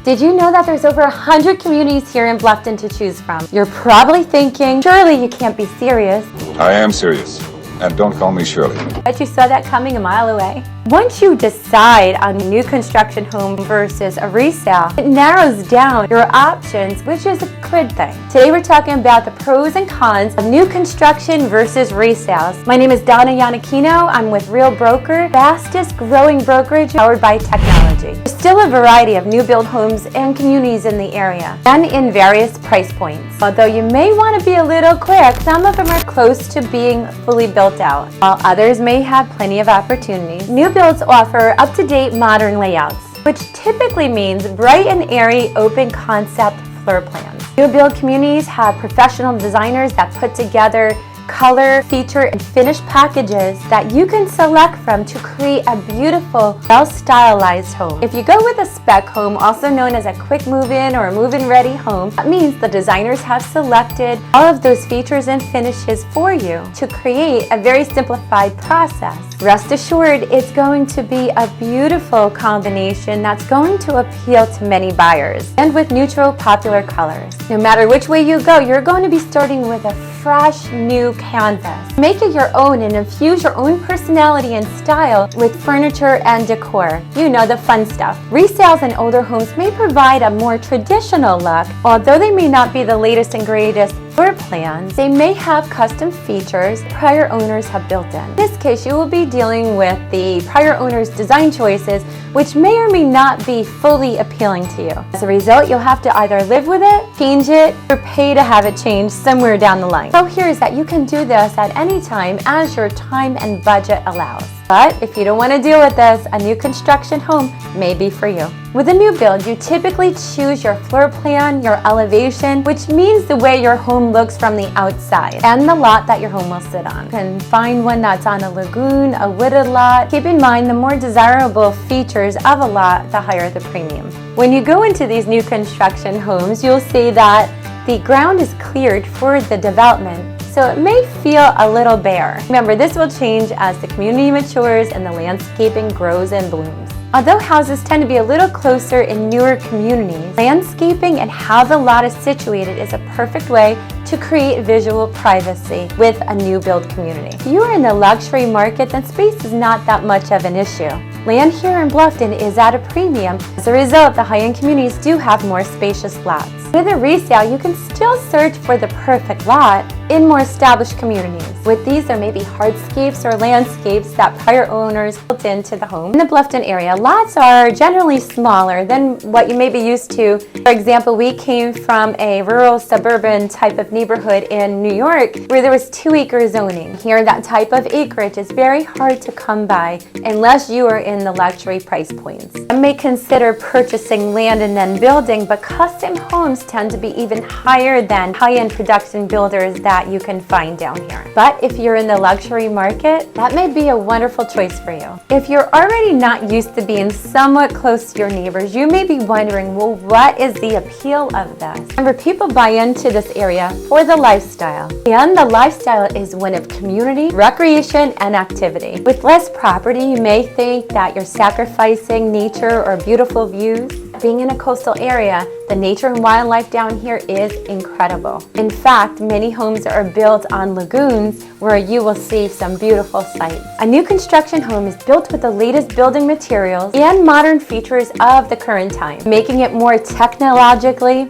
Did you know that there's over 100 communities here in Bluffton to choose from? You're probably thinking, surely you can't be serious. I am serious. And don't call me Shirley. Bet you saw that coming a mile away. Once you decide on a new construction home versus a resale, it narrows down your options, which is a good thing. Today we're talking about the pros and cons of new construction versus resales. My name is Donna Iannacchino. I'm with Real Broker, fastest growing brokerage powered by technology. There's still a variety of new build homes and communities in the area, and in various price points. Although you may want to be a little quick, some of them are close to being fully built out, while others may have plenty of opportunities. New builds offer up-to-date modern layouts, which typically means bright and airy open concept floor plans. New build communities have professional designers that put together color, feature, and finish packages that you can select from to create a beautiful, well-stylized home. If you go with a spec home, also known as a quick move-in or a move-in ready home, that means the designers have selected all of those features and finishes for you to create a very simplified process. Rest assured, it's going to be a beautiful combination that's going to appeal to many buyers, and with neutral, popular colors. No matter which way you go, you're going to be starting with a fresh, new canvas. Make it your own and infuse your own personality and style with furniture and decor. You know, the fun stuff. Resales and older homes may provide a more traditional look. Although they may not be the latest and greatest floor plans, they may have custom features prior owners have built in. In this case, you will be dealing with the prior owner's design choices, which may or may not be fully appealing to you. As a result, you'll have to either live with it, change it, or pay to have it changed somewhere down the line. So here is that you can do this at any time as your time and budget allows. But if you don't want to deal with this, a new construction home may be for you. With a new build, you typically choose your floor plan, your elevation, which means the way your home looks from the outside, and the lot that your home will sit on. You can find one that's on a lagoon, a wooded lot. Keep in mind, the more desirable features of a lot, the higher the premium. When you go into these new construction homes, you'll see that the ground is cleared for the development, so it may feel a little bare. Remember, this will change as the community matures and the landscaping grows and blooms. Although houses tend to be a little closer in newer communities, landscaping and how the lot is situated is a perfect way to create visual privacy with a new build community. If you are in the luxury market, then space is not that much of an issue. Land here in Bluffton is at a premium. As a result, the high-end communities do have more spacious lots. With a resale, you can still search for the perfect lot in more established communities. With these, there may be hardscapes or landscapes that prior owners built into the home. In the Bluffton area, lots are generally smaller than what you may be used to. For example, we came from a rural suburban type of neighborhood in New York where there was 2-acre zoning. Here, that type of acreage is very hard to come by unless you are in the luxury price points. Some may consider purchasing land and then building, but custom homes tend to be even higher than high-end production builders that you can find down here. But if you're in the luxury market, that may be a wonderful choice for you. If you're already not used to being somewhat close to your neighbors, you may be wondering, well, what is the appeal of this? Remember, people buy into this area for the lifestyle. And the lifestyle is one of community, recreation, and activity. With less property, you may think that you're sacrificing nature or beautiful views. Being in a coastal area, the nature and wildlife down here is incredible. In fact, many homes are built on lagoons where you will see some beautiful sights. A new construction home is built with the latest building materials and modern features of the current time, making it more technologically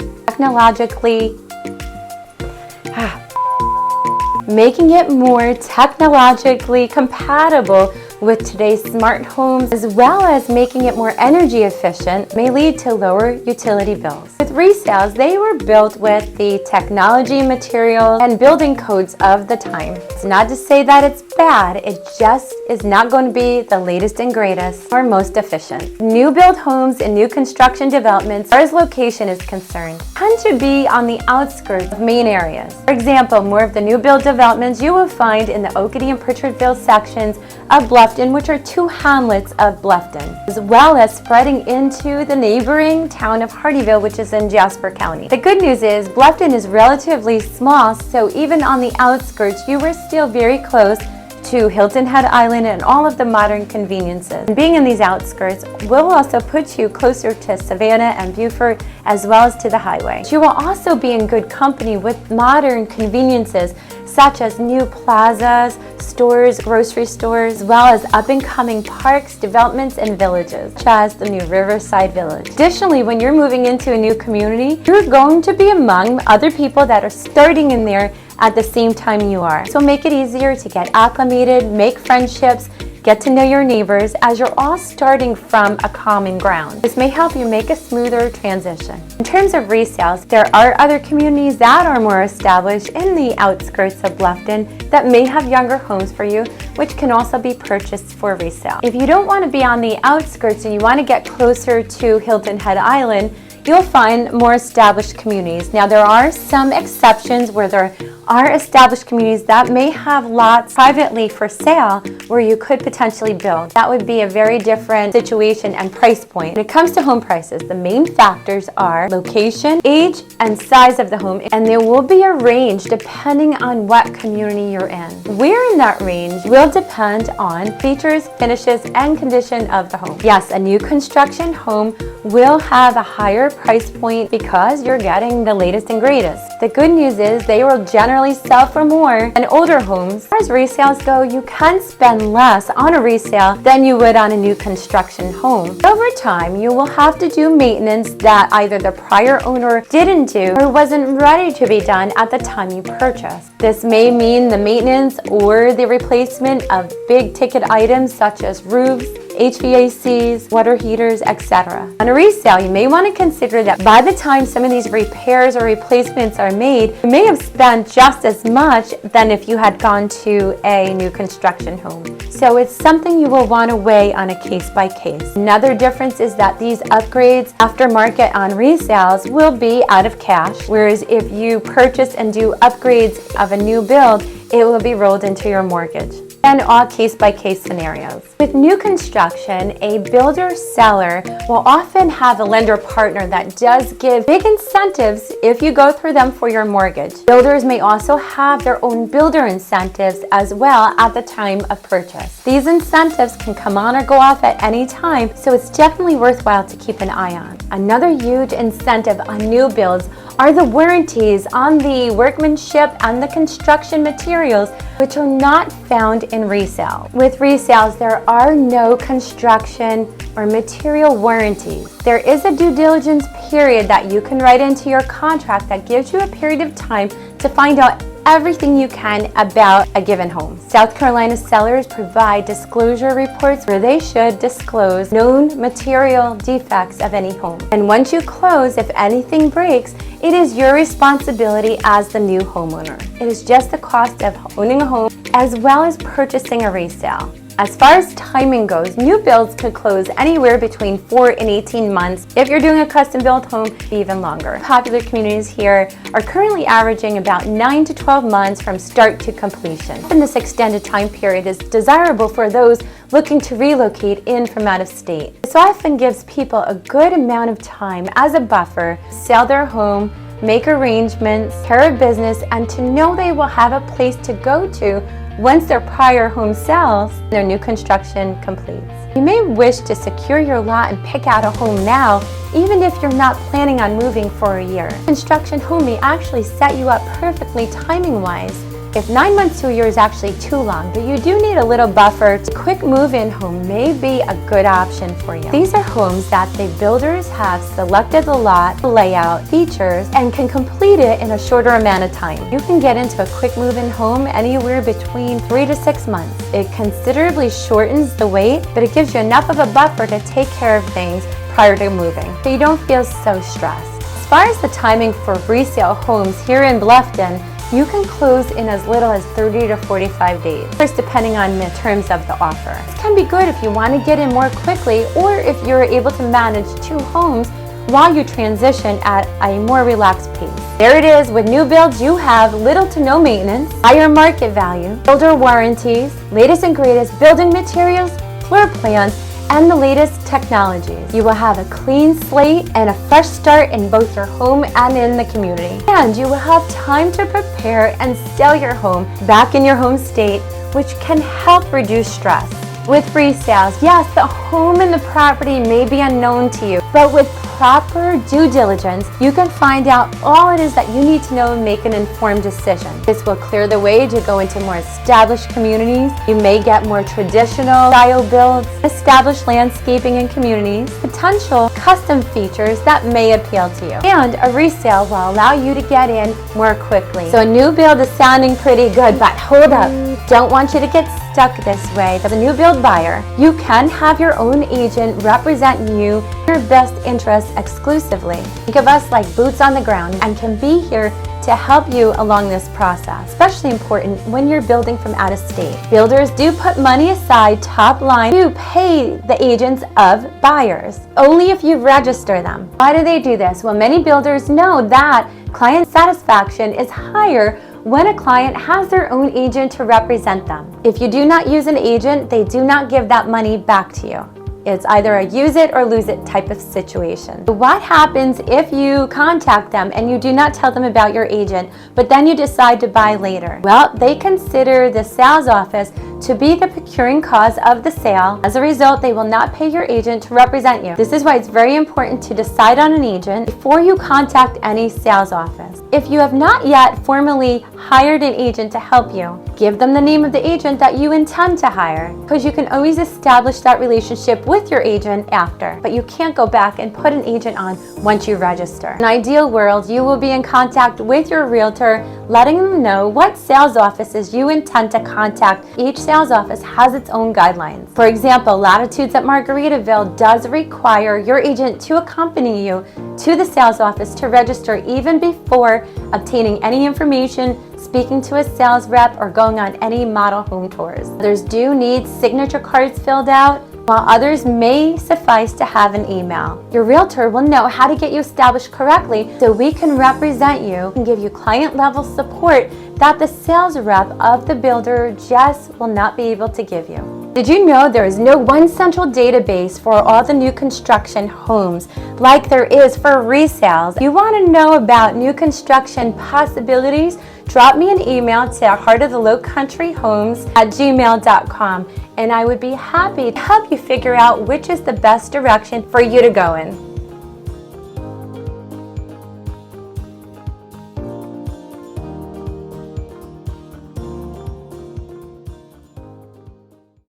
compatible with today's smart homes, as well as making it more energy efficient, may lead to lower utility bills. With resales, they were built with the technology, materials, and building codes of the time. It's not to say that it's bad, it just is not going to be the latest and greatest or most efficient. New build homes and new construction developments, as far as location is concerned, tend to be on the outskirts of main areas. For example, more of the new build developments you will find in the Okatie and Pritchardville sections of Bluffton, which are 2 hamlets of Bluffton, as well as spreading into the neighboring town of Hardeeville, which is in Jasper County. The good news is Bluffton is relatively small, so even on the outskirts, you are still very close to Hilton Head Island and all of the modern conveniences. And being in these outskirts will also put you closer to Savannah and Beaufort as well as to the highway. You will also be in good company with modern conveniences such as new plazas, stores, grocery stores, as well as up-and-coming parks, developments, and villages, such as the new Riverside Village. Additionally, when you're moving into a new community, you're going to be among other people that are starting in there at the same time you are. So make it easier to get acclimated, make friendships, get to know your neighbors as you're all starting from a common ground. This may help you make a smoother transition. In terms of resales, there are other communities that are more established in the outskirts of Bluffton that may have younger homes for you, which can also be purchased for resale. If you don't want to be on the outskirts and you want to get closer to Hilton Head Island, you'll find more established communities. Now, there are some exceptions where there are established communities that may have lots privately for sale where you could potentially build. That would be a very different situation and price point. When it comes to home prices, the main factors are location, age, and size of the home, and there will be a range depending on what community you're in. Where in that range will depend on features, finishes, and condition of the home. Yes, a new construction home will have a higher price point because you're getting the latest and greatest. The good news is they will generally sell for more than older homes. As far as resales go, you can spend less on a resale than you would on a new construction home. Over time, you will have to do maintenance that either the prior owner didn't do or wasn't ready to be done at the time you purchased. This may mean the maintenance or the replacement of big ticket items such as roofs, HVACs, water heaters, etc. On a resale, you may want to consider that by the time some of these repairs or replacements are made, you may have spent just as much than if you had gone to a new construction home. So it's something you will want to weigh on a case by case. Another difference is that these upgrades aftermarket on resales will be out of cash, whereas if you purchase and do upgrades of a new build, it will be rolled into your mortgage. And all case-by-case scenarios. With new construction, a builder-seller will often have a lender partner that does give big incentives if you go through them for your mortgage. Builders may also have their own builder incentives as well at the time of purchase. These incentives can come on or go off at any time, so it's definitely worthwhile to keep an eye on. Another huge incentive on new builds are the warranties on the workmanship and the construction materials, which are not found in resale. With resales, there are no construction or material warranties. There is a due diligence period that you can write into your contract that gives you a period of time to find out everything you can about a given home. South Carolina sellers provide disclosure reports where they should disclose known material defects of any home. And once you close, if anything breaks, it is your responsibility as the new homeowner. It is just the cost of owning a home as well as purchasing a resale. As far as timing goes, new builds could close anywhere between 4 and 18 months. If you're doing a custom built home, even longer. Popular communities here are currently averaging about 9 to 12 months from start to completion. And this extended time period is desirable for those looking to relocate in from out of state. This often gives people a good amount of time as a buffer to sell their home, make arrangements, care of business, and to know they will have a place to go to once their prior home sells, their new construction completes. You may wish to secure your lot and pick out a home now, even if you're not planning on moving for a year. Construction home may actually set you up perfectly timing-wise. If 9 months to a year is actually too long, but you do need a little buffer, a quick move-in home may be a good option for you. These are homes that the builders have selected the lot, layout, features, and can complete it in a shorter amount of time. You can get into a quick move-in home anywhere between 3 to 6 months. It considerably shortens the wait, but it gives you enough of a buffer to take care of things prior to moving, so you don't feel so stressed. As far as the timing for resale homes here in Bluffton, you can close in as little as 30 to 45 days, first depending on the terms of the offer. This can be good if you want to get in more quickly or if you're able to manage 2 homes while you transition at a more relaxed pace. There it is. With new builds, you have little to no maintenance, higher market value, builder warranties, latest and greatest building materials, floor plans, and the latest technologies. You will have a clean slate and a fresh start in both your home and in the community. And you will have time to prepare and sell your home back in your home state which can help reduce stress. With resales, yes, the home and the property may be unknown to you, but with proper due diligence, you can find out all it is that you need to know and make an informed decision. This will clear the way to go into more established communities. You may get more traditional style builds, established landscaping and communities, potential custom features that may appeal to you. And a resale will allow you to get in more quickly. So a new build is sounding pretty good, but hold up. Don't want you to get stuck this way. As a new build buyer, you can have your own agent represent you in your best interests exclusively. Think of us like boots on the ground and can be here to help you along this process, especially important when you're building from out of state. Builders do put money aside top line to pay the agents of buyers, only if you register them. Why do they do this? Well, many builders know that client satisfaction is higher when a client has their own agent to represent them. If you do not use an agent, they do not give that money back to you. It's either a use it or lose it type of situation. What happens if you contact them and you do not tell them about your agent, but then you decide to buy later? Well, they consider the sales office to be the procuring cause of the sale. As a result, they will not pay your agent to represent you. This is why it's very important to decide on an agent before you contact any sales office. If you have not yet formally hired an agent to help you, give them the name of the agent that you intend to hire, because you can always establish that relationship with your agent after, but you can't go back and put an agent on once you register. In an ideal world, you will be in contact with your realtor, letting them know what sales offices you intend to contact. Each sales office has its own guidelines. For example, Latitude at Margaritaville does require your agent to accompany you to the sales office to register even before obtaining any information, speaking to a sales rep, or going on any model home tours. Others do need signature cards filled out, while others may suffice to have an email. Your realtor will know how to get you established correctly so we can represent you and give you client level support that the sales rep of the builder just will not be able to give you. Did you know there is no one central database for all the new construction homes like there is for resales? If you want to know about new construction possibilities, drop me an email to heartofthelowcountryhomes@gmail.com, and I would be happy to help you figure out which is the best direction for you to go in.